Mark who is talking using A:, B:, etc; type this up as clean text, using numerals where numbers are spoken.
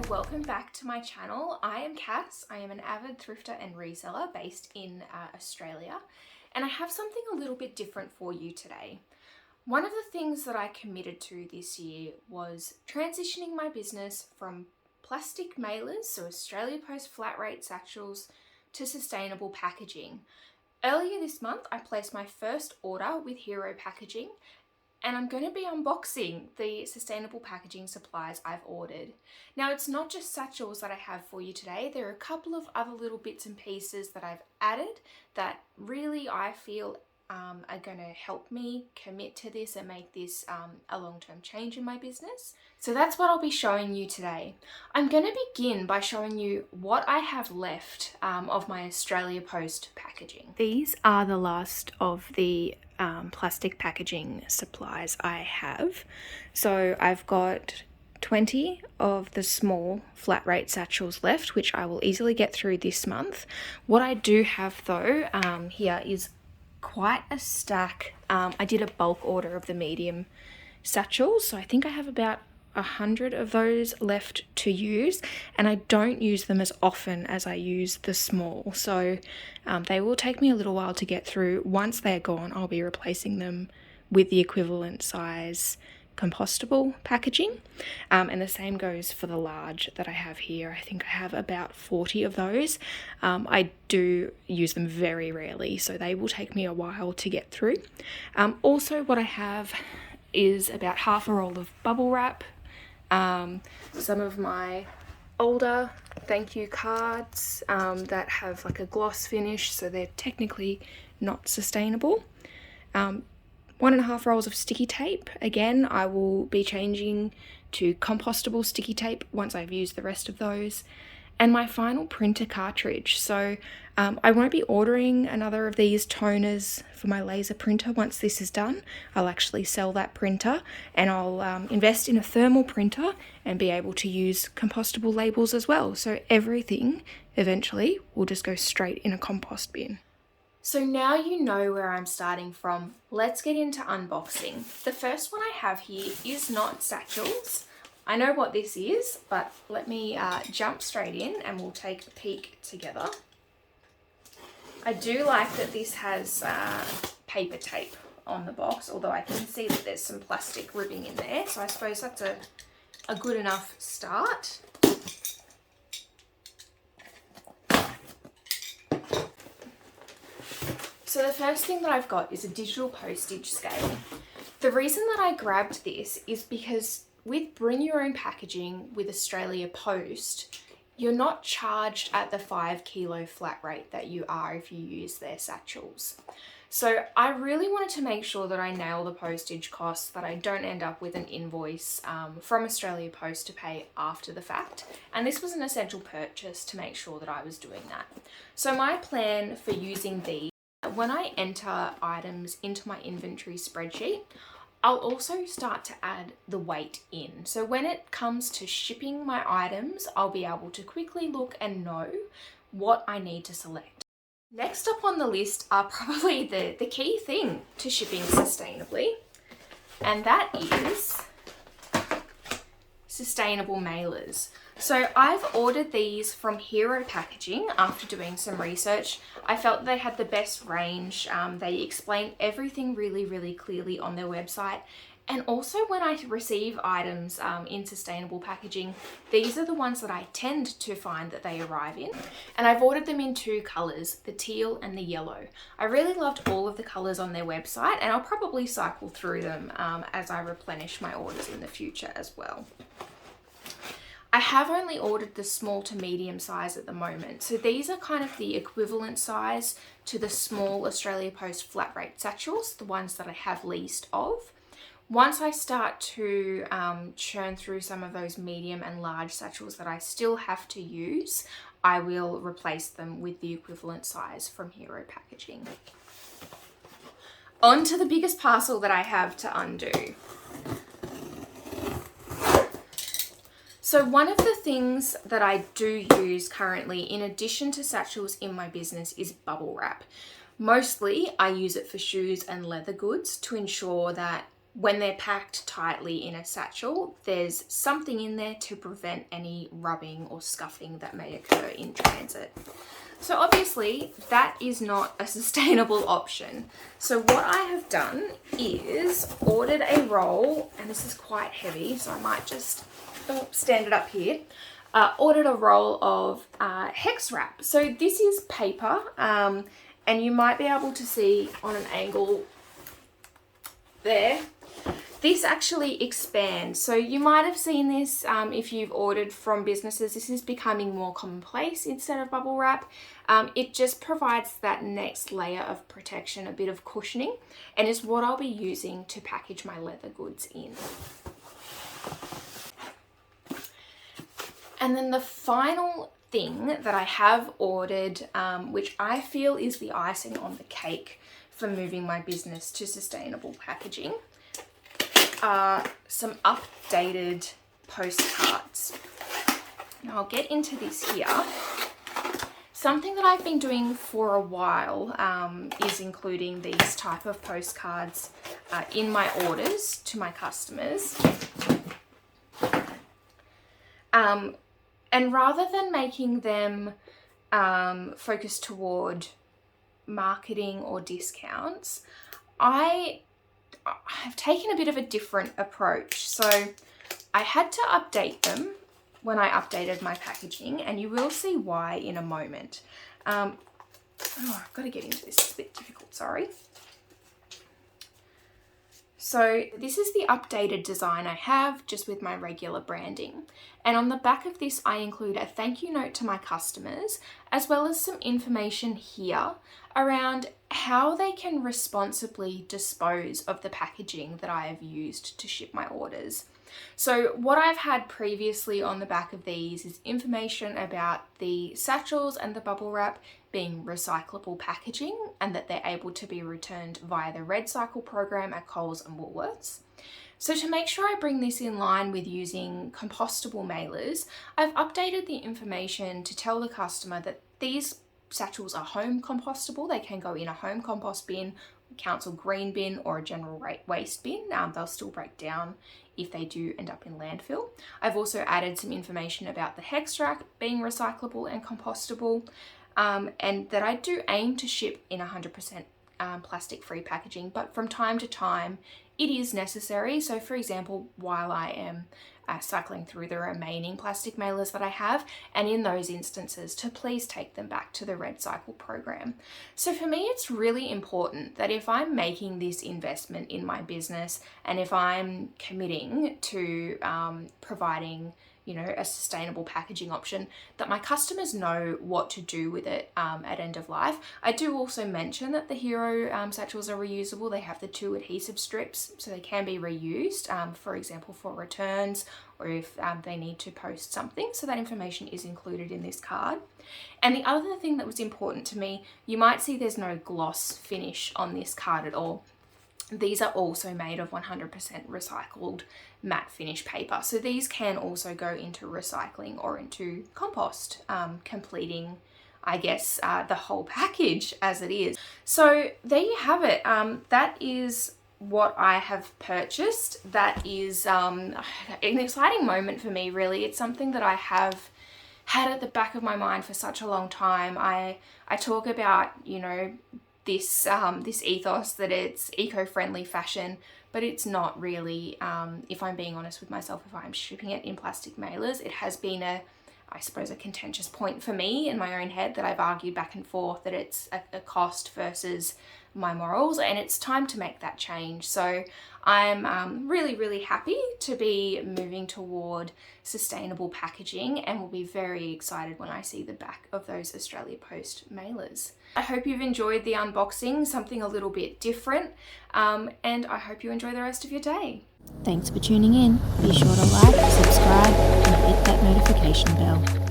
A: Welcome back to my channel. I am Cass. I am an avid thrifter and reseller based in Australia, and I have something a little bit different for you today. One of the things that I committed to this year was transitioning my business from plastic mailers, so Australia Post flat rate satchels, to sustainable packaging. Earlier this month, I placed my first order with BYO Packaging, and I'm going to be unboxing the sustainable packaging supplies I've ordered. Now, it's not just satchels that I have for you today. There are a couple of other little bits and pieces that I've added that really I feel are going to help me commit to this and make this a long-term change in my business. So that's what I'll be showing you today. I'm going to begin by showing you what I have left of my Australia Post packaging. These are the last of the plastic packaging supplies I have. So I've got 20 of the small flat rate satchels left, which I will easily get through this month. What I do have though here is quite a stack. I did a bulk order of the medium satchels, so I think I have about 100 of those left to use, and I don't use them as often as I use the small, so they will take me a little while to get through. Once they're gone, I'll be replacing them with the equivalent size compostable packaging, and the same goes for the large that I have here. I think I have about 40 of those. I do use them very rarely, so they will take me a while to get through. Also, what I have is about half a roll of bubble wrap, some of my older thank you cards that have like a gloss finish, so they're technically not sustainable. 1.5 rolls of sticky tape. Again, I will be changing to compostable sticky tape once I've used the rest of those. And my final printer cartridge. So I won't be ordering another of these toners for my laser printer once this is done. I'll actually sell that printer, and I'll invest in a thermal printer and be able to use compostable labels as well. So everything eventually will just go straight in a compost bin. So now you know where I'm starting from. Let's get into unboxing. The first one I have here is not satchels. I know what this is, but let me jump straight in and we'll take a peek together. I do like that this has paper tape on the box, although I can see that there's some plastic ribbing in there, so I suppose that's a good enough start. So the first thing that I've got is a digital postage scale. The reason that I grabbed this is because with Bring Your Own Packaging with Australia Post, you're not charged at the 5 kilo flat rate that you are if you use their satchels. So I really wanted to make sure that I nail the postage costs, that I don't end up with an invoice from Australia Post to pay after the fact. And this was an essential purchase to make sure that I was doing that. So my plan for using these, when I enter items into my inventory spreadsheet, I'll also start to add the weight in. So when it comes to shipping my items, I'll be able to quickly look and know what I need to select. Next up on the list are probably the key thing to shipping sustainably, and that is sustainable mailers. So I've ordered these from BYO Packaging after doing some research. I felt they had the best range. They explain everything really, really clearly on their website. And also when I receive items in sustainable packaging, these are the ones that I tend to find that they arrive in. And I've ordered them in 2 colors, the teal and the yellow. I really loved all of the colors on their website, and I'll probably cycle through them as I replenish my orders in the future as well. I have only ordered the small to medium size at the moment. So these are kind of the equivalent size to the small Australia Post flat rate satchels, the ones that I have least of. Once I start to churn through some of those medium and large satchels that I still have to use, I will replace them with the equivalent size from BYO Packaging. On to the biggest parcel that I have to undo. So one of the things that I do use currently, in addition to satchels in my business, is bubble wrap. Mostly I use it for shoes and leather goods to ensure that when they're packed tightly in a satchel, there's something in there to prevent any rubbing or scuffing that may occur in transit. So obviously that is not a sustainable option. So what I have done is ordered a roll, and this is quite heavy, so I might just stand it up here. Ordered a roll of hex wrap. So this is paper, and you might be able to see on an angle there. This actually expands. So you might have seen this if you've ordered from businesses. This is becoming more commonplace instead of bubble wrap. It just provides that next layer of protection, a bit of cushioning, and is what I'll be using to package my leather goods in. And then the final thing that I have ordered, which I feel is the icing on the cake for moving my business to sustainable packaging, are some updated postcards. Now I'll get into this here. Something that I've been doing for a while is including these type of postcards in my orders to my customers. And rather than making them focused toward marketing or discounts, I've taken a bit of a different approach. So I had to update them when I updated my packaging, and you will see why in a moment. I've got to get into this. It's a bit difficult, sorry. So this is the updated design I have, just with my regular branding. And on the back of this, I include a thank you note to my customers, as well as some information here around how they can responsibly dispose of the packaging that I have used to ship my orders. So what I've had previously on the back of these is information about the satchels and the bubble wrap being recyclable packaging, and that they're able to be returned via the Red Cycle program at Coles and Woolworths. So to make sure I bring this in line with using compostable mailers, I've updated the information to tell the customer that these satchels are home compostable. They can go in a home compost bin, council green bin, or a general waste bin. They'll still break down if they do end up in landfill. I've also added some information about the hex wrap being recyclable and compostable, and that I do aim to ship in 100% plastic-free packaging, but from time to time it is necessary. So for example, while I am cycling through the remaining plastic mailers that I have, and in those instances to please take them back to the Red Cycle program. So for me, it's really important that if I'm making this investment in my business, and if I'm committing to providing a sustainable packaging option, that my customers know what to do with it at end of life. I do also mention that the Hero satchels are reusable. They have the 2 adhesive strips, so they can be reused, for example, for returns, or if they need to post something. So that information is included in this card. And the other thing that was important to me, you might see there's no gloss finish on this card at all. These are also made of 100% recycled matte finish paper. So these can also go into recycling or into compost, completing, I guess, the whole package as it is. So there you have it. That is what I have purchased. That is an exciting moment for me, really. It's something that I have had at the back of my mind for such a long time. I talk about, this ethos that it's eco-friendly fashion, but it's not really. If I'm being honest with myself, if I'm shipping it in plastic mailers, it has been a contentious point for me in my own head that I've argued back and forth, that it's a cost versus my morals, and it's time to make that change. So I'm really, really happy to be moving toward sustainable packaging, and will be very excited when I see the back of those Australia Post mailers. I hope you've enjoyed the unboxing, something a little bit different, and I hope you enjoy the rest of your day.
B: Thanks for tuning in. Be sure to like, subscribe, and hit that notification bell.